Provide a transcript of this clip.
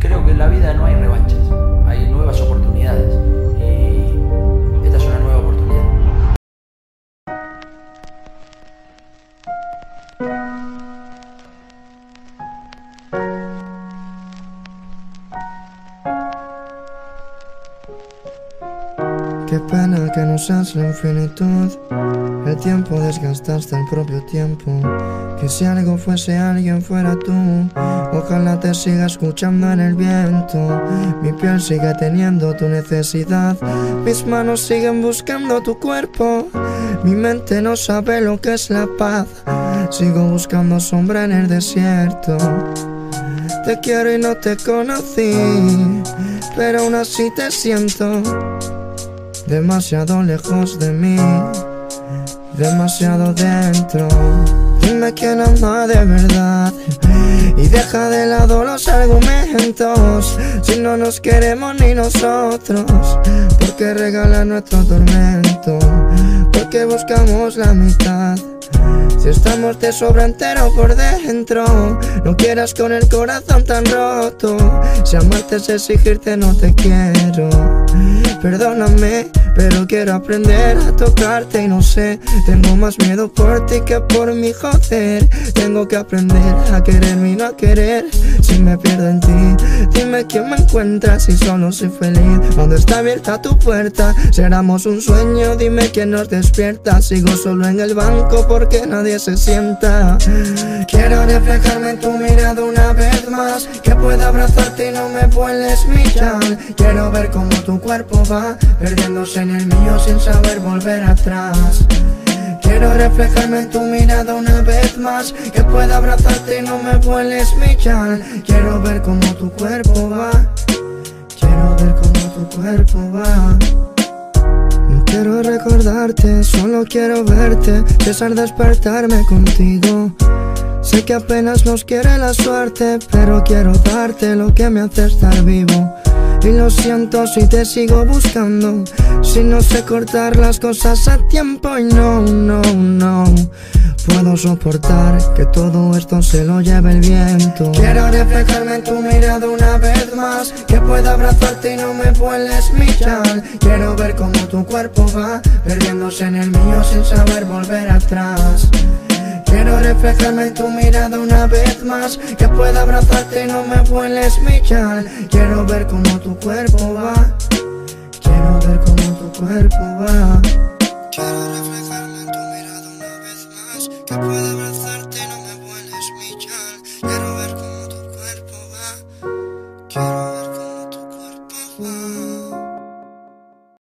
creo que en la vida no hay revanchas, hay nuevas oportunidades y esta es una nueva oportunidad. Qué pena que no seas la infinitud. El tiempo desgasta hasta el propio tiempo. Que si algo fuese alguien fuera tú. Ojalá te siga escuchando en el viento. Mi piel sigue teniendo tu necesidad. Mis manos siguen buscando tu cuerpo. Mi mente no sabe lo que es la paz. Sigo buscando sombra en el desierto. Te quiero y no te conocí, pero aún así te siento demasiado lejos de mí, demasiado dentro. Dime quién ama de verdad y deja de lado los argumentos. Si no nos queremos ni nosotros, ¿por qué regalar nuestro tormento? ¿Por qué buscamos la mitad? Si estamos de sobra entero por dentro, no quieras con el corazón tan roto. Si amarte es exigirte, no te quiero. Perdóname, pero quiero aprender a tocarte y no sé. Tengo más miedo por ti que por mi joder. Tengo que aprender a quererme y no a querer. Si me pierdo en ti, dime quién me encuentra. Si solo soy feliz cuando está abierta tu puerta. Si éramos un sueño, dime quién nos despierta. Sigo solo en el banco porque nadie se sienta. Quiero reflejarme en tu mirada una vez más, que pueda abrazarte y no me vuelves millar. Quiero ver cómo tu cuerpo va perdiéndose en el mío sin saber volver atrás. Quiero reflejarme en tu mirada una vez más, que pueda abrazarte y no me vuelves millar. Quiero ver cómo tu cuerpo va, quiero ver cómo tu cuerpo va. No quiero recordarte, solo quiero verte, desear despertarme contigo. Sé que apenas nos quiere la suerte, pero quiero darte lo que me hace estar vivo. Y lo siento si te sigo buscando, si no sé cortar las cosas a tiempo. Y no puedo soportar que todo esto se lo lleve el viento. Quiero reflejarme en tu mirada una vez más, que pueda abrazarte y no me vuelves millar. Quiero ver cómo tu cuerpo va perdiéndose en el mío sin saber volver atrás. Quiero reflejarme en tu mirada una vez más, que pueda abrazarte y no me vuelves millar. Quiero ver cómo tu cuerpo va, quiero ver cómo tu cuerpo va. Quiero reflejarme en tu mirada una vez más, que pueda abrazarte y no me vuelves millar. Quiero ver cómo tu cuerpo va, quiero ver